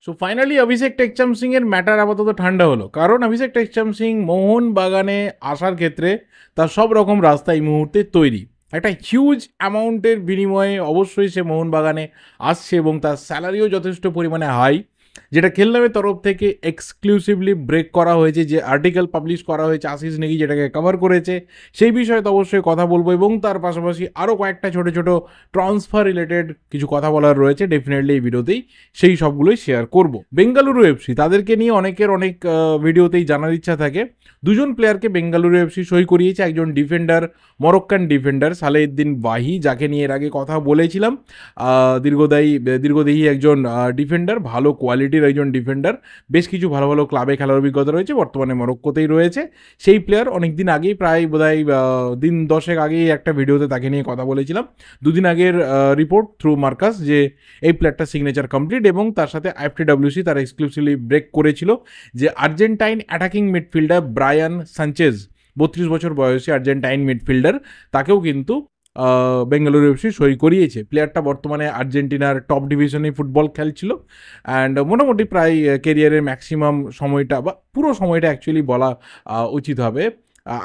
So finally অভিষেক টেকচাম সিং এর matter আপাতত ঠান্ডা হলো, কারণ অভিষেক টেকচাম সিং মোহনবাগানে আসার ক্ষেত্রে তার সব রকম রাস্তা এই মুহূর্তে তৈরি। একটা হিউজ অ্যামাউন্টের বিনিময়ে অবশ্যই সে মোহনবাগানে আসছে এবং তার স্যালারিও যথেষ্ট পরিমাণে হাই, যেটা খেলনামের তরফ থেকে এক্সক্লুসিভলি ব্রেক করা হয়েছে। যে আর্টিকেল পাবলিশ করা হয়েছে আশিস নেগি যেটাকে কভার করেছে, সেই বিষয়ে তো অবশ্যই কথা বলবো, এবং তার পাশাপাশি আরও কয়েকটা ছোটো ছোটো ট্রান্সফার রিলেটেড কিছু কথা বলার রয়েছে ডেফিনেটলি এই ভিডিওতেই, সেই সবগুলোই শেয়ার করব। বেঙ্গালুরু এফসি, তাদেরকে নিয়ে অনেকের অনেক ভিডিওতেই জানার ইচ্ছা থাকে। দুজন প্লেয়ারকে বেঙ্গালুরু এফসি সই করিয়েছে, একজন ডিফেন্ডার, মরক্কান ডিফেন্ডার সালেউদ্দিন ওয়াহি, যাকে নিয়ে এর আগে কথা বলেছিলাম। দীর্ঘদেহী একজন ডিফেন্ডার, ভালো কোয়ালিটির একজন ডিফেন্ডার, বেশ কিছু ভালো ভালো ক্লাবে খেলার অভিজ্ঞতা রয়েছে, বর্তমানে মরক্কোতেই রয়েছে। সেই প্লেয়ার অনেকদিন আগেই, প্রায় বোধহয় দিন 10 আগেই একটা ভিডিওতে তাকে নিয়ে কথা বলেছিলাম। দুদিন আগের রিপোর্ট থ্রু মার্কাস যে এই প্লেয়ারটা সিগনেচার কমপ্লিট, এবং তার সাথে আইএফটিডব্লিউসি তার এক্সক্লুসিভলি ব্রেক করেছিল যে Argentine attacking midfielder Brian Sanchez, 32 বছর বয়সী আর্জেন্টাইন মিডফিল্ডার, তাকেও কিন্তু বেঙ্গালুরু এফসি সই করিয়েছে। প্লেয়ারটা বর্তমানে আর্জেন্টিনার টপ ডিভিশনে ফুটবল খেলছিল, অ্যান্ড মোটামুটি প্রায় কেরিয়ারের ম্যাক্সিমাম সময়টা বা পুরো সময়টা অ্যাকচুয়ালি বলা উচিত হবে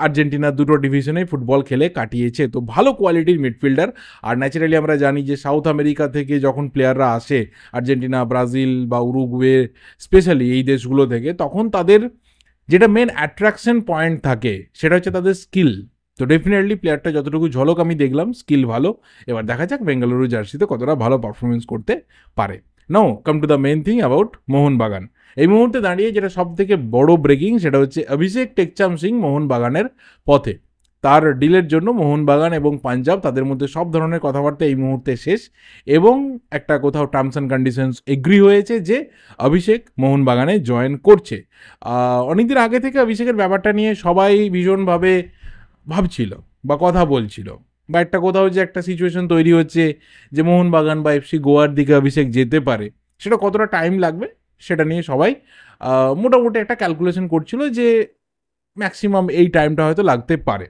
আর্জেন্টিনার দুটো ডিভিশনেই ফুটবল খেলে কাটিয়েছে। তো ভালো কোয়ালিটির মিডফিল্ডার। আর ন্যাচারালি আমরা জানি যে সাউথ আমেরিকা থেকে যখন প্লেয়াররা আসে, আর্জেন্টিনা, ব্রাজিল বা উরুগুয়ে, স্পেশালি এই দেশগুলো থেকে, তখন তাদের যেটা মেন অ্যাট্রাকশন পয়েন্ট থাকে সেটা হচ্ছে তাদের স্কিল। তো ডেফিনেটলি প্লেয়ারটা যতটুকু ঝলক আমি দেখলাম, স্কিল ভালো। এবার দেখা যাক বেঙ্গালুরু জার্সিতে কতটা ভালো পারফরমেন্স করতে পারে। Now come to the main thing about Mohun Bagan. এই মুহূর্তে দাঁড়িয়ে যেটা সব থেকে বড় ব্রেকিং, সেটা হচ্ছে অভিষেক টেকচাম সিং মোহনবাগানের পথে। তার ডিলের জন্য মোহনবাগান এবং পাঞ্জাব, তাদের মধ্যে সব ধরনের কথাবার্তা এই মুহূর্তে শেষ, এবং একটা কোথাও টার্মস অ্যান্ড কন্ডিশনস এগ্রি হয়েছে যে অভিষেক মোহনবাগানে জয়েন করছে। অনেকদিন আগে থেকে অভিষেকের ব্যাপারটা নিয়ে সবাই ভীষণভাবে ভাবছিল বা কথা বলছিল, বা একটা কোথাও যে একটা সিচুয়েশন তৈরি হচ্ছে যে মোহনবাগান বা এফসি গোয়ার দিকে অভিষেক যেতে পারে, সেটা কতটা টাইম লাগবে সেটা নিয়ে সবাই মোটামুটি একটা ক্যালকুলেশন করছিল যে ম্যাক্সিমাম এই টাইমটা হয়তো লাগতে পারে।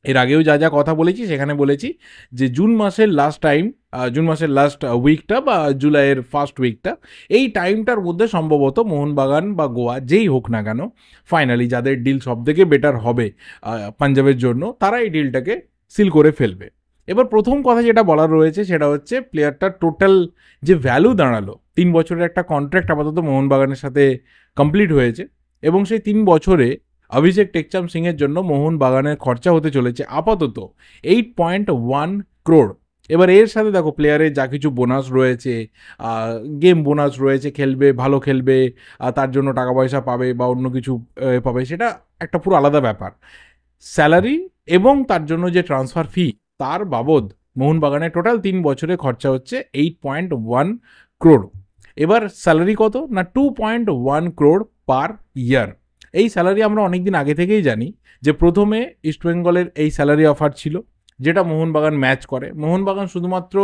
এর আগেও যা যা কথা বলেছি সেখানে বলেছি যে জুন মাসের লাস্ট উইকটা বা জুলাইয়ের ফার্স্ট উইকটা, এই টাইমটার মধ্যে সম্ভবত মোহনবাগান বা গোয়া যেই হোক না কেন, ফাইনালি যাদের ডিল সব থেকে বেটার হবে পাঞ্জাবের জন্য, তারা এই ডিলটাকে সিল করে ফেলবে। এবার প্রথম কথা যেটা বলার রয়েছে সেটা হচ্ছে প্লেয়ারটার টোটাল যে ভ্যালু দাঁড়ালো, 3 বছরের একটা কন্ট্রাক্ট আপাতত মোহনবাগানের সাথে কমপ্লিট হয়েছে, এবং সেই 3 বছরে অভিষেক টেকচাম সিংয়ের জন্য মোহনবাগানের খরচা হতে চলেছে আপাতত 8.1 crore। এবার এর সাথে দেখো প্লেয়ারের যা কিছু বোনাস রয়েছে, গেম বোনাস রয়েছে, খেলবে, ভালো খেলবে, তার জন্য টাকা পয়সা পাবে বা অন্য কিছু পাবে, সেটা একটা পুরো আলাদা ব্যাপার। স্যালারি এবং তার জন্য যে ট্রান্সফার ফি, তার বাবদ মোহনবাগানের টোটাল 3 বছরে খরচা হচ্ছে 8.1 crore। এবার স্যালারি কত না 2.1 crore পার ইয়ার। এই স্যালারি আমরা অনেকদিন আগে থেকেই জানি যে প্রথমে ইস্টবেঙ্গলের এই স্যালারি অফার ছিল, যেটা মোহনবাগান ম্যাচ করে। মোহনবাগান শুধুমাত্র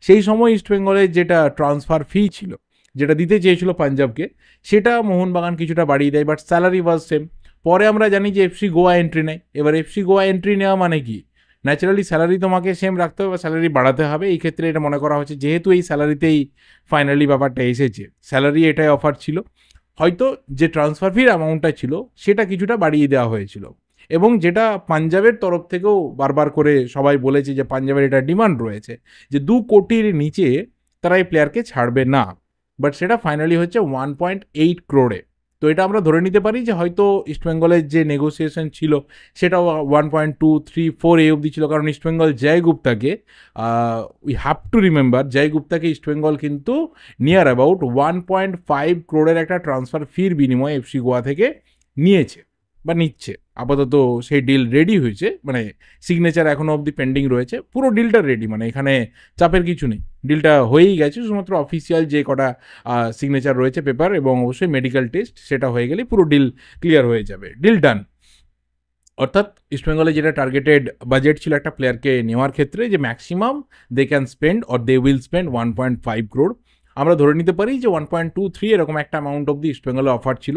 সেই সময় ইস্টবেঙ্গলের যেটা ট্রান্সফার ফি ছিল, যেটা দিতে চেয়েছিল পাঞ্জাবকে, সেটা মোহনবাগান কিছুটা বাড়িয়ে দেয়, বাট স্যালারি ওয়াজ সেম। পরে আমরা জানি যে এফসি গোয়া এন্ট্রি নেয়। এবার এফসি গোয়া এন্ট্রি নেওয়া মানে কি, ন্যাচারালি স্যালারি তোমাকে সেম রাখতে হবে বা স্যালারি বাড়াতে হবে। এই ক্ষেত্রে এটা মনে করা হচ্ছে যেহেতু এই স্যালারিতেই ফাইনালি ব্যাপারটা এসেছে, স্যালারি এটাই অফার ছিল, হয়তো যে ট্রান্সফার ফির অ্যামাউন্টটা ছিল সেটা কিছুটা বাড়িয়ে দেওয়া হয়েছিল। এবং যেটা পাঞ্জাবের তরফ থেকেও বারবার করে সবাই বলেছে যে পাঞ্জাবের এটা ডিমান্ড রয়েছে যে 2 কোটির নিচে তারা এই প্লেয়ারকে ছাড়বে না, বাট সেটা ফাইনালি হচ্ছে 1.8 crore। তো এটা আমরা ধরে নিতে পারি যে হয়তো ইস্টবেঙ্গলের যে নেগোসিয়েশন ছিল সেটাও 1.234 এই অবধি ছিল, কারণ ইস্টবেঙ্গল জয় গুপ্তাকে, উই হ্যাভ টু রিমেম্বার, জয় গুপ্তাকে ইস্টবেঙ্গল কিন্তু নিয়ার অ্যাবাউট 1.5 crore একটা ট্রান্সফার ফির বিনিময়ে এফসি গোয়া থেকে নিয়েছে বা নিচ্ছে। আপাতত সেই ডিল রেডি হয়েছে, মানে সিগনেচার এখনও অবধি পেন্ডিং রয়েছে, পুরো ডিলটা রেডি, মানে এখানে চাপের কিছু নেই, ডিলটা হয়েই গেছে। শুধুমাত্র অফিসিয়াল যে কটা সিগনেচার রয়েছে পেপার এবং অবশ্যই মেডিকেল টেস্ট, সেটা হয়ে গেলে পুরো ডিল ক্লিয়ার হয়ে যাবে, ডিল ডান। অর্থাৎ ইস্টবেঙ্গলে যেটা টার্গেটেড বাজেট ছিল একটা প্লেয়ারকে নেওয়ার ক্ষেত্রে, যে maximum they can spend or they will spend 1.5 crore, আমরা ধরে নিতে পারি যে 1.23 এরকম একটা অ্যামাউন্ট অফ দি ইস্টবেঙ্গলের অফার ছিল,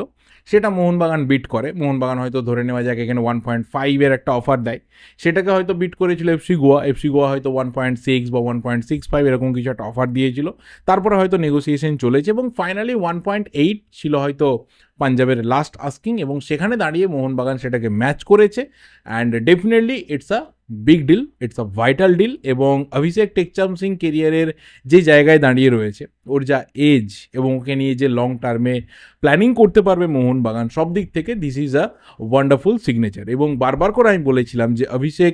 সেটা মোহনবাগান বিট করে। মোহনবাগান হয়তো ধরে নেওয়া যাক এখানে 1.5 এর একটা অফার দেয়, সেটাকে হয়তো বিট করেছিল এফসি গোয়া হয়তো 1.6 বা 1.65 এরকম কিছু একটা অফার দিয়েছিল। তারপরে হয়তো নেগোসিয়েশন চলেছে এবং ফাইনালি 1.8 ছিল হয়তো পাঞ্জাবের লাস্ট আস্কিং, এবং সেখানে দাঁড়িয়ে মোহনবাগান সেটাকে ম্যাচ করেছে। And definitely it's a big deal, it's a vital deal. এবং অভিষেক টেকচাম সিং কেরিয়ারের যে জায়গায় দাঁড়িয়ে রয়েছে, ওর যা এজ এবং ওকে নিয়ে যে লং টার্মে প্ল্যানিং করতে পারবে মোহনবাগান, সব দিক থেকে this is a wonderful signature. এবং বারবার করে আমি বলেছিলাম যে অভিষেক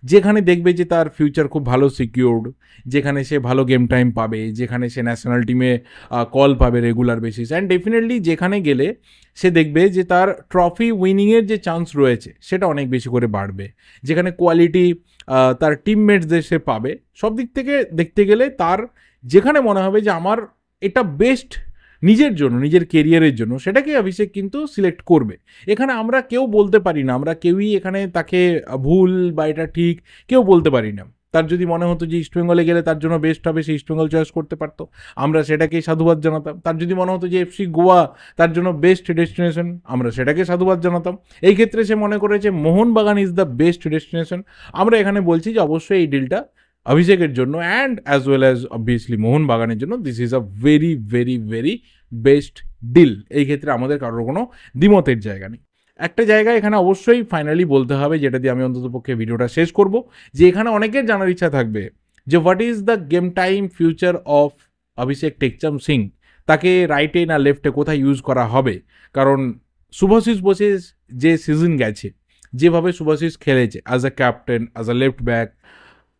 যেখানে দেখবে যে তার ফিউচার খুব ভালো সিকিউরড, যেখানে সে ভালো গেম টাইম পাবে, যেখানে সে ন্যাশনাল টিমে কল পাবে রেগুলার বেসিস, অ্যান্ড ডেফিনেটলি যেখানে গেলে সে দেখবে যে তার ট্রফি উইনিংয়ের যে চান্স রয়েছে সেটা অনেক বেশি করে বাড়বে, যেখানে কোয়ালিটি তার টিমমেটসদের সে পাবে। সব দিক থেকে দেখতে গেলে তার যেখানে মনে হবে যে আমার এটা বেস্ট নিজের জন্য, নিজের কেরিয়ারের জন্য, সেটাকে অভিষেক কিন্তু সিলেক্ট করবে। এখানে আমরা কেউ বলতে পারি না, আমরা কেউই এখানে তাকে ভুল বা এটা ঠিক কেউ বলতে পারি না। তার যদি মনে হতো যে ইস্টবেঙ্গলে গেলে তার জন্য বেস্ট হবে, সে ইস্টবেঙ্গল চয়েস করতে পারতো, আমরা সেটাকেই সাধুবাদ জানাতাম। তার যদি মনে হতো যে এফসি গোয়া তার জন্য বেস্ট ডেস্টিনেশন, আমরা সেটাকে সাধুবাদ জানাতাম। এই ক্ষেত্রে সে মনে করেছে Mohun Bagan is the best destination. আমরা এখানে বলছি যে অবশ্যই এই ডিলটা অভিষেকের জন্য and as well as obviously মোহনবাগানের জন্য this is a very very very best deal. এই ক্ষেত্রে আমাদের কারোর কোনো দ্বিমতের জায়গা নেই। একটা জায়গা এখানে অবশ্যই ফাইনালি বলতে হবে, যেটা দিয়ে আমি অন্ততপক্ষে ভিডিওটা শেষ করব, যে এখানে অনেকের জানার ইচ্ছা থাকবে যে what is the game time future of Abhishek Tekcham Singh, তাকে রাইটে না লেফটে কোথায় ইউজ করা হবে। কারণ শুভাশিস বোসের যে সিজন গেছে, যেভাবে শুভাশিস খেলেছে as a captain, as a left back,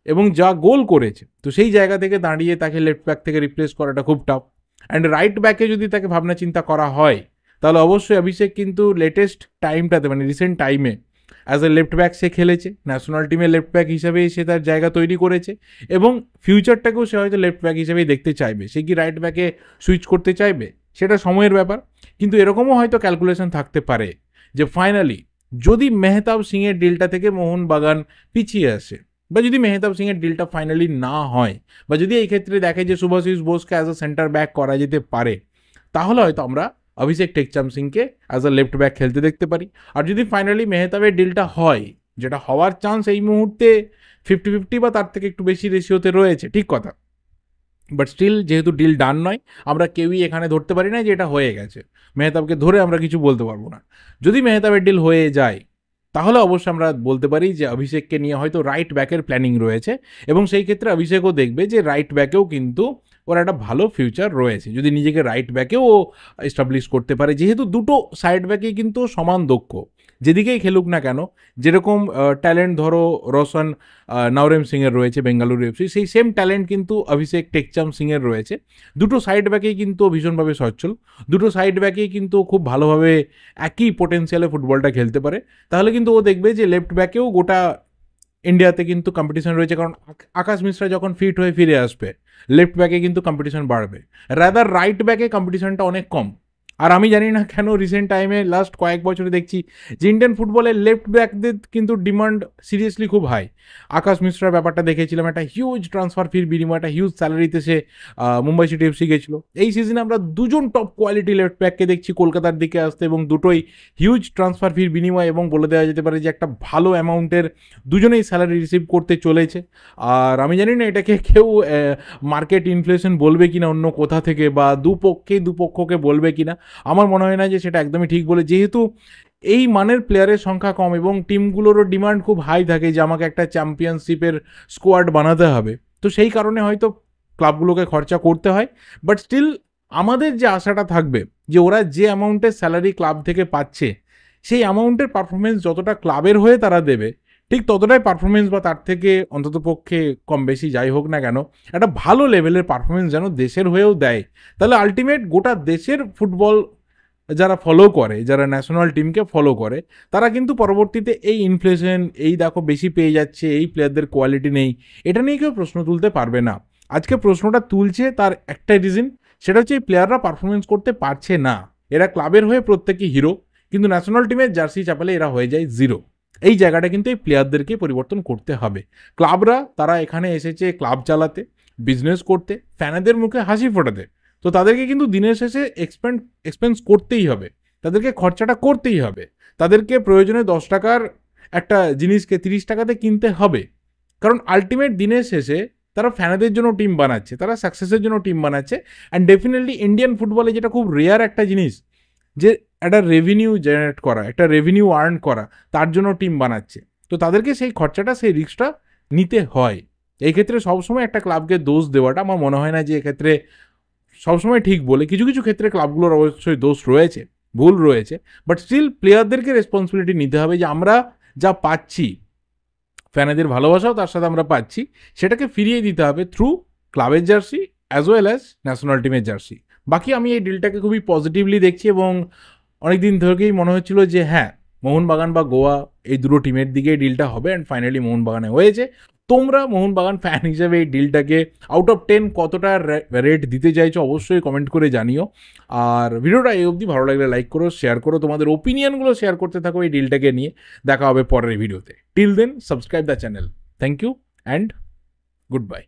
এবং যা গোল করেছে, তো সেই জায়গা থেকে দাঁড়িয়ে তাকে লেফট ব্যাক থেকে রিপ্লেস করাটা খুব টাফ। অ্যান্ড রাইট ব্যাকে যদি তাকে ভাবনা চিন্তা করা হয়, তাহলে অবশ্যই অভিষেক কিন্তু লেটেস্ট টাইমটাতে মানে রিসেন্ট টাইমে অ্যাজ এ লেফট ব্যাক সে খেলেছে, ন্যাশনাল টিমের লেফট ব্যাক হিসেবেই সে তার জায়গা তৈরি করেছে, এবং ফিউচারটাকেও সে হয়তো লেফট ব্যাক হিসেবেই দেখতে চাইবে। সে কি রাইট ব্যাকে সুইচ করতে চাইবে, সেটা সময়ের ব্যাপার। কিন্তু এরকমও হয়তো ক্যালকুলেশন থাকতে পারে যে ফাইনালি যদি মেহতাব সিংয়ের ডিলটা থেকে মোহনবাগান পিছিয়ে আসে, বা যদি মেহতাব সিংয়ের ডিলটা ফাইনালি না হয়, বা যদি এই ক্ষেত্রে দেখে যে শুভাশিস বোসকে অ্যাজ আ সেন্টার ব্যাক করা যেতে পারে, তাহলে হয়তো আমরা অভিষেক টেকচাম সিংকে অ্যাজ আ লেফট ব্যাক খেলতে দেখতে পারি। আর যদি ফাইনালি মেহতাবের ডিলটা হয়, যেটা হওয়ার চান্স এই মুহূর্তে 50-50 বা তার থেকে একটু বেশি রেশিওতে রয়েছে, ঠিক কথা, বাট স্টিল যেহেতু ডিল ডান নয়, আমরা কেউই এখানে ধরতে পারি না যে এটা হয়ে গেছে। মেহতাবকে ধরে আমরা কিছু বলতে পারবো না। যদি মেহতাবের ডিল হয়ে যায়, তাহলে অবশ্যই আমরা বলতে পারি যে অভিষেককে নিয়ে হয়তো রাইট ব্যাকের প্ল্যানিং রয়েছে, এবং সেই ক্ষেত্রে অভিষেকও দেখবে যে রাইট ব্যাকেও কিন্তু ওর একটা ভালো ফিউচার রয়েছে, যদি নিজেকে রাইট ব্যাকেও এস্টাবলিশ করতে পারে। যেহেতু দুটো সাইড ব্যাকেই কিন্তু সমান দক্ষ, যেদিকেই খেলুক না কেন, যেরকম ট্যালেন্ট ধরো রোশন নওরেম সিংয়ের রয়েছে বেঙ্গালুরু এফসি, সেই সেম ট্যালেন্ট কিন্তু অভিষেক টেকচাম সিংয়ের রয়েছে। দুটো সাইড ব্যাকেই কিন্তু ভীষণভাবে সচ্ছল, দুটো সাইড ব্যাকেই কিন্তু খুব ভালোভাবে একই পোটেন্সিয়ালে ফুটবলটা খেলতে পারে। তাহলে কিন্তু ও দেখবে যে লেফট ব্যাকেও গোটা ইন্ডিয়াতে কিন্তু কম্পিটিশন রয়েছে, কারণ আকাশ মিশ্রা যখন ফিট হয়ে ফিরে আসবে, লেফট ব্যাকে কিন্তু কম্পিটিশন বাড়বে, রাদার রাইট ব্যাকে কম্পিটিশনটা অনেক কম। আর আমি জানি না কেন রিসেন্ট টাইমে লাস্ট কয়েক বছরে দেখছি যে ইন্ডিয়ান ফুটবলের লেফট ব্যাকদের কিন্তু ডিমান্ড সিরিয়াসলি খুব হাই। আকাশ মিশ্রার ব্যাপারটা দেখেছিলাম, একটা হিউজ ট্রান্সফার ফির বিনিময়ে একটা হিউজ স্যালারিতে সে মুম্বাই সিটি এফসি গেছিলো। এই সিজনে আমরা দুজন টপ কোয়ালিটি লেফট ব্যাককে দেখছি কলকাতার দিকে আসতে, এবং দুটোই হিউজ ট্রান্সফার ফির বিনিময়, এবং বলে দেওয়া যেতে পারে যে একটা ভালো অ্যামাউন্টের দুজনেই স্যালারি রিসিভ করতে চলেছে। আর আমি জানি না এটাকে কেউ মার্কেট ইনফ্লেশন বলবে কিনা অন্য কোথা থেকে, বা দুপক্ষকে বলবে কিনা, আমার মনে হয় না যে সেটা একদমই ঠিক বলে। যেহেতু এই মানের প্লেয়ারের সংখ্যা কম এবং টিমগুলোরও ডিমান্ড খুব হাই থাকে যে আমাকে একটা চ্যাম্পিয়নশিপের স্কোয়াড বানাতে হবে, তো সেই কারণে হয়তো ক্লাবগুলোকে খরচা করতে হয়। বাট স্টিল আমাদের যে আশাটা থাকবে যে ওরা যে অ্যামাউন্টের স্যালারি ক্লাব থেকে পাচ্ছে, সেই অ্যামাউন্টের পারফরমেন্স যতটা ক্লাবের হয়ে তারা দেবে, ঠিক ততটাই পারফরমেন্স বা তার থেকে অন্ততপক্ষে কম বেশি যাই হোক না কেন, একটা ভালো লেভেলের পারফরমেন্স যেন দেশের হয়েও দেয়। তাহলে আলটিমেট গোটা দেশের ফুটবল যারা ফলো করে, যারা ন্যাশনাল টিমকে ফলো করে, তারা কিন্তু পরবর্তীতে এই ইনফ্লেশন, এই দেখো বেশি পেয়ে যাচ্ছে, এই প্লেয়ারদের কোয়ালিটি নেই, এটা নিয়ে কেউ প্রশ্ন তুলতে পারবে না। আজকে প্রশ্নটা তুলছে তার একটাই রিজন, সেটা হচ্ছে এই প্লেয়াররা পারফরমেন্স করতে পারছে না। এরা ক্লাবের হয়ে প্রত্যেকেই হিরো, কিন্তু ন্যাশনাল টিমের জার্সি চাপালে এরা হয়ে যায় জিরো। এই জায়গাটা কিন্তু এই প্লেয়ারদেরকে পরিবর্তন করতে হবে। ক্লাবরা তারা এখানে এসেছে ক্লাব চালাতে, বিজনেস করতে, ফ্যানেদের মুখে হাসি ফোটাতে, তো তাদেরকে কিন্তু দিনের শেষে এক্সপেন্স করতেই হবে, তাদেরকে খরচাটা করতেই হবে, তাদেরকে প্রয়োজনে 10 টাকার একটা জিনিসকে 30 টাকাতে কিনতে হবে। কারণ আলটিমেট দিনের শেষে তারা ফ্যানেদের জন্য টিম বানাচ্ছে, তারা সাকসেসের জন্য টিম বানাচ্ছে। অ্যান্ড ডেফিনেটলি ইন্ডিয়ান ফুটবলে যেটা খুব রেয়ার একটা জিনিস, যে একটা রেভিনিউ জেনারেট করা, একটা রেভিনিউ আর্ন করা, তার জন্য টিম বানাচ্ছে। তো তাদেরকে সেই খরচাটা, সেই রিস্কটা নিতে হয়। এই ক্ষেত্রে সবসময় একটা ক্লাবকে দোষ দেওয়াটা আমার মনে হয় না যে এক্ষেত্রে সবসময় ঠিক বলে। কিছু কিছু ক্ষেত্রে ক্লাবগুলোর অবশ্যই দোষ রয়েছে, ভুল রয়েছে, বাট স্টিল প্লেয়ারদেরকে রেসপন্সিবিলিটি নিতে হবে যে আমরা যা পাচ্ছি, ফ্যানেদের ভালোবাসাও তার সাথে আমরা পাচ্ছি, সেটাকে ফিরিয়ে দিতে হবে থ্রু ক্লাবের jersey as well as national টিমের জার্সি। বাকি আমি এই ডিলটাকে খুবই পজিটিভলি দেখছি এবং অনেক দিন থেকেই মনে হচ্ছিল যে হ্যাঁ, মোহনবাগান বা গোয়া এই দুটো টিমের দিকে ডিলটা হবে, অ্যান্ড ফাইনালি মোহনবাগানে হয়েছে। তোমরা মোহনবাগান ফ্যান হিসেবে এই ডিলটাকে আউট অফ 10 কতটা রেট দিতে চাইছো অবশ্যই কমেন্ট করে জানিও। আর ভিডিওটা এই অবধি ভালো লাগলে লাইক করো, শেয়ার করো, তোমাদের ওপিনিয়নগুলো শেয়ার করতে থাকো এই ডিলটাকে নিয়ে। দেখা হবে পরের ভিডিওতে। Till then subscribe the channel. Thank you and good bye.